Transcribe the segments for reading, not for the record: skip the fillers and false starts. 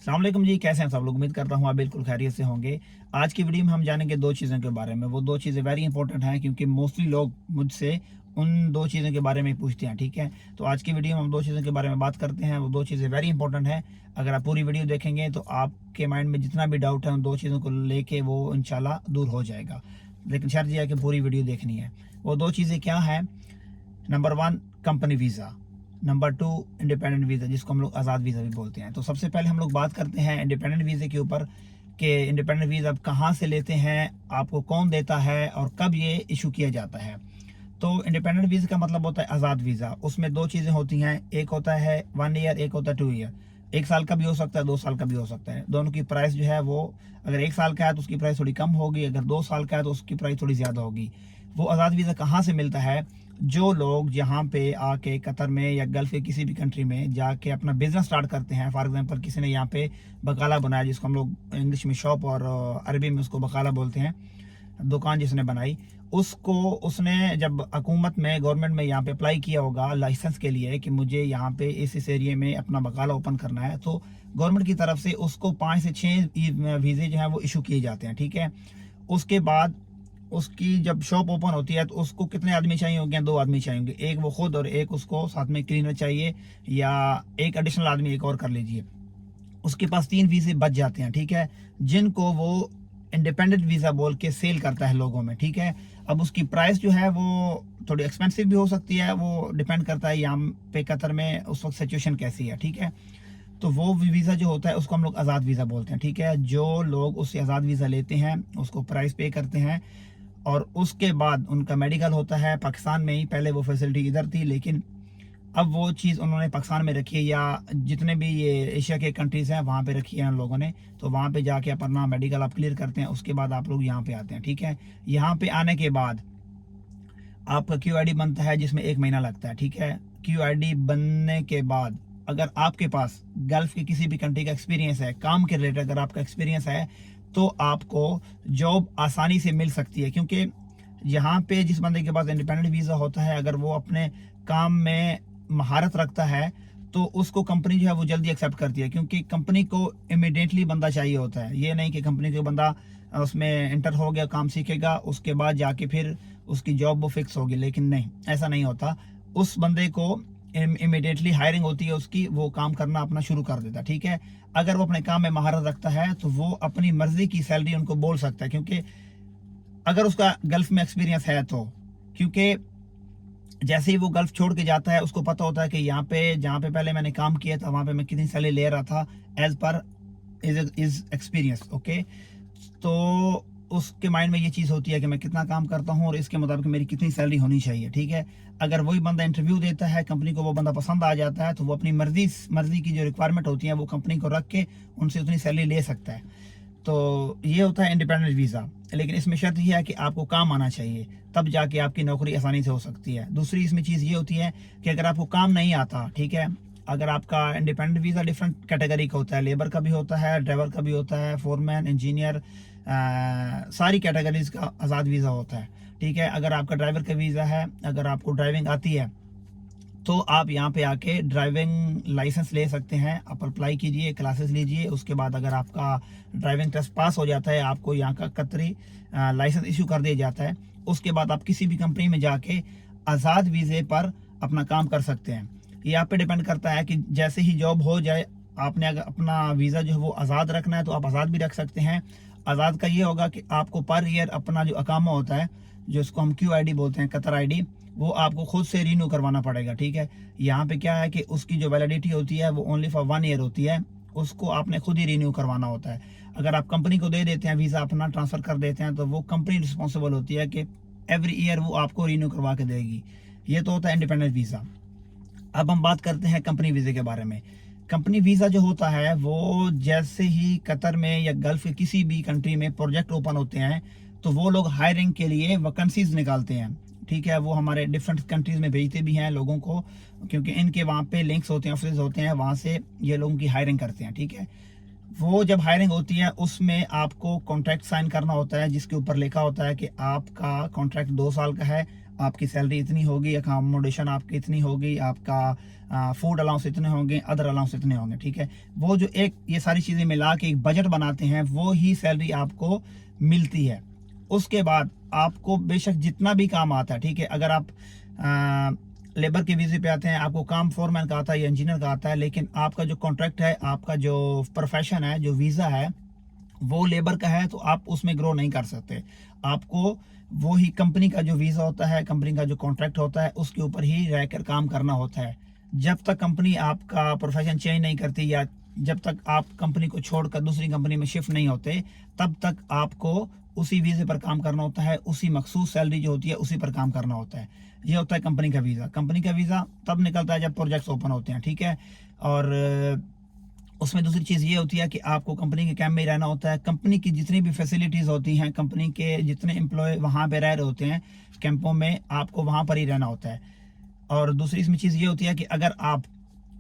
अस्सलाम वालेकुम जी, कैसे हैं सब लोग। उम्मीद करता हूँ आप बिल्कुल खैरियत से होंगे। आज की वीडियो में हम जानेंगे दो चीज़ों के बारे में। वो दो चीज़ें वेरी इंपॉर्टेंट हैं क्योंकि मोस्टली लोग मुझसे उन दो चीज़ों के बारे में पूछते हैं, ठीक है। तो आज की वीडियो में हम दो चीज़ों के बारे में बात करते हैं। वो दो चीज़ें वेरी इंपॉर्टेंट हैं। अगर आप पूरी वीडियो देखेंगे तो आपके माइंड में जितना भी डाउट है उन दो चीज़ों को लेके वो इंशाल्लाह दूर हो जाएगा। लेकिन शर्त यह है कि पूरी वीडियो देखनी है। वो दो चीज़ें क्या हैं? Number 1 company visa, number 2 independent visa, जिसको हम लोग आज़ाद वीज़ा भी बोलते हैं। तो सबसे पहले हम लोग बात करते हैं इंडिपेंडेंट वीज़े के ऊपर कि इंडिपेंडेंट वीज़ा आप कहाँ से लेते हैं, आपको कौन देता है और कब ये इशू किया जाता है। तो इंडिपेंडेंट वीज़ा का मतलब होता है आज़ाद वीज़ा। उसमें दो चीज़ें होती हैं, एक होता है 1 ईयर, एक होता है 2 ईयर। 1 साल का भी हो सकता है, 2 साल का भी हो सकता है। दोनों की प्राइस जो है वो, अगर 1 साल का है तो उसकी प्राइस थोड़ी कम होगी, अगर 2 साल का है तो उसकी प्राइस थोड़ी ज़्यादा होगी। वो आज़ाद वीज़ा कहाँ से मिलता है? जो लोग यहाँ पे आके कतर में या गल्फ़ के किसी भी कंट्री में जाके अपना बिज़नेस स्टार्ट करते हैं। फॉर एग्ज़ाम्पल किसी ने यहाँ पे बकाला बनाया, जिसको हम लोग इंग्लिश में शॉप और अरबी में उसको बकाला बोलते हैं। दुकान जिसने बनाई, उसको उसने जब हुकूमत में, गवर्नमेंट में यहाँ पे अप्लाई किया होगा लाइसेंस के लिए कि मुझे यहाँ पे इस एरिया में अपना बकाला ओपन करना है, तो गवर्नमेंट की तरफ से उसको 5 से 6 वीज़े जो हैं वो इशू किए जाते हैं, ठीक है। उसके बाद उसकी जब शॉप ओपन होती है तो उसको कितने आदमी चाहिए होंगे? 2 आदमी चाहिए होंगे, एक वो खुद और एक उसको साथ में क्लीनर चाहिए, या एक एडिशनल आदमी एक और कर लीजिए। उसके पास 3 वीज़े बच जाते हैं, ठीक है, जिनको वो इंडिपेंडेंट वीज़ा बोल के सेल करता है लोगों में, ठीक है। अब उसकी प्राइस जो है वो थोड़ी एक्सपेंसिव भी हो सकती है, वो डिपेंड करता है यहाँ पे कतर में उस वक्त सिचुएशन कैसी है, ठीक है। तो वो वीज़ा जो होता है उसको हम लोग आज़ाद वीज़ा बोलते हैं, ठीक है। जो लोग उससे आज़ाद वीज़ा लेते हैं उसको प्राइस पे करते हैं और उसके बाद उनका मेडिकल होता है पाकिस्तान में ही। पहले वो फैसिलिटी इधर थी, लेकिन अब वो चीज़ उन्होंने पाकिस्तान में रखी है, या जितने भी ये एशिया के कंट्रीज़ हैं वहाँ पे रखी है उन लोगों ने। तो वहाँ पे जाके अपना मेडिकल आप क्लियर करते हैं, उसके बाद आप लोग यहाँ पे आते हैं, ठीक है। यहाँ पे आने के बाद आपका QID बनता है, जिसमें 1 महीना लगता है, ठीक है। QID बनने के बाद अगर आपके पास गल्फ़ के किसी भी कंट्री का एक्सपीरियंस है, काम के रिलेटेड अगर आपका एक्सपीरियंस है, तो आपको जॉब आसानी से मिल सकती है। क्योंकि यहाँ पे जिस बंदे के पास इंडिपेंडेंट वीज़ा होता है, अगर वो अपने काम में महारत रखता है तो उसको कंपनी जो है वो जल्दी एक्सेप्ट करती है, क्योंकि कंपनी को इमिडिएटली बंदा चाहिए होता है। ये नहीं कि कंपनी को बंदा उसमें एंटर हो गया, काम सीखेगा, उसके बाद जाके फिर उसकी जॉब वो फिक्स होगी, लेकिन नहीं, ऐसा नहीं होता। उस बंदे को इमिडिएटली हायरिंग होती है उसकी, वो काम करना अपना शुरू कर देता है, ठीक है। अगर वो अपने काम में महारत रखता है तो वो अपनी मर्जी की सैलरी उनको बोल सकता है, क्योंकि अगर उसका गल्फ में एक्सपीरियंस है तो। क्योंकि जैसे ही वो गल्फ छोड़ के जाता है उसको पता होता है कि यहाँ पे जहाँ पे पहले मैंने काम किया था वहाँ पे मैं कितनी सैलरी ले रहा था as per is experience, okay. तो उसके माइंड में ये चीज़ होती है कि मैं कितना काम करता हूँ और इसके मुताबिक मेरी कितनी सैलरी होनी चाहिए, ठीक है। अगर वही बंदा इंटरव्यू देता है, कंपनी को वो बंदा पसंद आ जाता है, तो वो अपनी मर्जी मर्जी की जो रिक्वायरमेंट होती है वो कंपनी को रख के उनसे उतनी सैलरी ले सकता है। तो ये होता है इंडिपेंडेंट वीज़ा। लेकिन इसमें शर्त यह है कि आपको काम आना चाहिए, तब जाके आपकी नौकरी आसानी से हो सकती है। दूसरी इसमें चीज़ ये होती है कि अगर आपको काम नहीं आता, ठीक है, अगर आपका इंडिपेंडेंट वीज़ा डिफरेंट कैटेगरी का होता है, लेबर का भी होता है, ड्राइवर का भी होता है, फोरमैन, इंजीनियर, सारी कैटेगरीज का आज़ाद वीज़ा होता है, ठीक है। अगर आपका ड्राइवर का वीज़ा है, अगर आपको ड्राइविंग आती है, तो आप यहाँ पे आके ड्राइविंग लाइसेंस ले सकते हैं। आप अप्लाई कीजिए, क्लासेस लीजिए, उसके बाद अगर आपका ड्राइविंग टेस्ट पास हो जाता है, आपको यहाँ का कतरी लाइसेंस इशू कर दिया जाता है, उसके बाद आप किसी भी कंपनी में जाके आज़ाद वीज़े पर अपना काम कर सकते हैं। ये आप पे डिपेंड करता है कि जैसे ही जॉब हो जाए, आपने अगर अपना वीज़ा जो है वो आज़ाद रखना है तो आप आज़ाद भी रख सकते हैं। आज़ाद का ये होगा कि आपको पर ईयर अपना जो अकामा होता है, जो इसको हम QID बोलते हैं, कतर ID, वो आपको खुद से रीन्यू करवाना पड़ेगा, ठीक है। यहाँ पे क्या है कि उसकी जो वैलिडिटी होती है वो ओनली फॉर 1 ईयर होती है, उसको आपने खुद ही रीन्यू करवाना होता है। अगर आप कंपनी को दे देते हैं वीज़ा, अपना ट्रांसफ़र कर देते हैं, तो वो कंपनी रिस्पॉन्सिबल होती है कि एवरी ईयर वो आपको रीन्यू करवा के देगी। ये तो होता है इंडिपेंडेंट वीज़ा। अब हम बात करते हैं कंपनी वीज़े के बारे में। कंपनी वीज़ा जो होता है वो जैसे ही कतर में या गल्फ़ के किसी भी कंट्री में प्रोजेक्ट ओपन होते हैं, तो वो लोग हायरिंग के लिए वैकेंसीज निकालते हैं, ठीक है। वो हमारे डिफरेंट कंट्रीज़ में भेजते भी हैं लोगों को, क्योंकि इनके वहाँ पे लिंक्स होते हैं, ऑफिस होते हैं, वहाँ से ये लोगों की हायरिंग करते हैं, ठीक है। वो जब हायरिंग होती है उसमें आपको कॉन्ट्रैक्ट साइन करना होता है, जिसके ऊपर लिखा होता है कि आपका कॉन्ट्रैक्ट 2 साल का है, आपकी सैलरी इतनी होगी, अकोमोडेशन आपकी इतनी होगी, आपका फूड अलाउंस इतने होंगे, अदर अलाउंस इतने होंगे, ठीक है। वो जो एक ये सारी चीज़ें मिला के एक बजट बनाते हैं, वो ही सैलरी आपको मिलती है। उसके बाद आपको बेशक जितना भी काम आता है, ठीक है, अगर आप लेबर के वीज़े पे आते हैं, आपको काम फोरमैन का आता है या इंजीनियर का आता है, लेकिन आपका जो कॉन्ट्रैक्ट है, आपका जो प्रोफेशन है, जो वीज़ा है, वो लेबर का है, तो आप उसमें ग्रो नहीं कर सकते। आपको वो ही कंपनी का जो वीज़ा होता है, कंपनी का जो कॉन्ट्रैक्ट होता है, उसके ऊपर ही रहकर काम करना होता है। जब तक कंपनी आपका प्रोफेशन चेंज नहीं करती या जब तक आप कंपनी को छोड़कर दूसरी कंपनी में शिफ्ट नहीं होते, तब तक आपको उसी वीज़े पर काम करना होता है, उसी मखसूस सैलरी जो होती है उसी पर काम करना होता है। ये होता है कंपनी का वीज़ा। कंपनी का वीज़ा तब निकलता है जब प्रोजेक्ट्स ओपन होते हैं, ठीक है। और उसमें दूसरी चीज़ ये होती है कि आपको कंपनी के कैंप में ही रहना होता है। कंपनी की जितनी भी फैसिलिटीज़ होती हैं, कंपनी के जितने एम्प्लॉय वहाँ पे रह रहे होते हैं कैंपों में, आपको वहाँ पर ही रहना होता है। और दूसरी इसमें चीज़ ये होती है कि अगर आप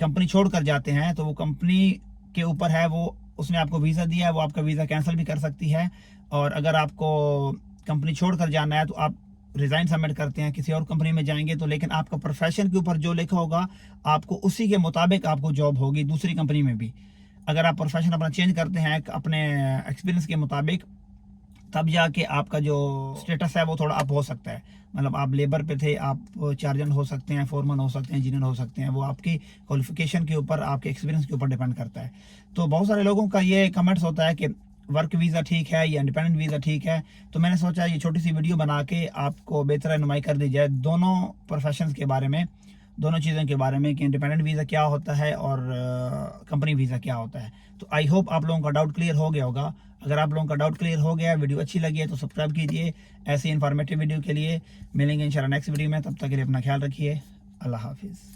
कंपनी छोड़ कर जाते हैं तो वो कंपनी के ऊपर है, वो उसने आपको वीज़ा दिया है, वो आपका वीज़ा कैंसिल भी कर सकती है। और अगर आपको कंपनी छोड़ कर जाना है तो आप रिज़ाइन सबमिट करते हैं, किसी और कंपनी में जाएंगे तो, लेकिन आपका प्रोफेशन के ऊपर जो लिखा होगा आपको उसी के मुताबिक आपको जॉब होगी दूसरी कंपनी में भी। अगर आप प्रोफेशन अपना चेंज करते हैं अपने एक्सपीरियंस के मुताबिक, तब जाके आपका जो स्टेटस है वो थोड़ा अप हो सकता है। मतलब आप लेबर पे थे, आप चार्जन हो सकते हैं, फोरमैन हो सकते हैं, इंजीनियर हो सकते हैं। वो आपकी क्वालिफिकेशन के ऊपर, आपके एक्सपीरियंस के ऊपर डिपेंड करता है। तो बहुत सारे लोगों का ये कमेंट्स होता है कि वर्क वीज़ा ठीक है या इंडिपेंडेंट वीज़ा ठीक है। तो मैंने सोचा ये छोटी सी वीडियो बना के आपको बेहतर रहनुमाई कर दी जाए दोनों प्रोफेशंस के बारे में, दोनों चीज़ों के बारे में कि इंडिपेंडेंट वीज़ा क्या होता है और कंपनी वीज़ा क्या होता है। तो आई होप आप लोगों का डाउट क्लियर हो गया होगा। अगर आप लोगों का डाउट क्लियर हो गया, वीडियो अच्छी लगी है तो सब्सक्राइब कीजिए। ऐसी इन्फॉर्मेटिव वीडियो के लिए मिलेंगे इंशाल्लाह नेक्स्ट वीडियो में। तब तक के लिए अपना ख्याल रखिए। अल्लाह हाफिज़।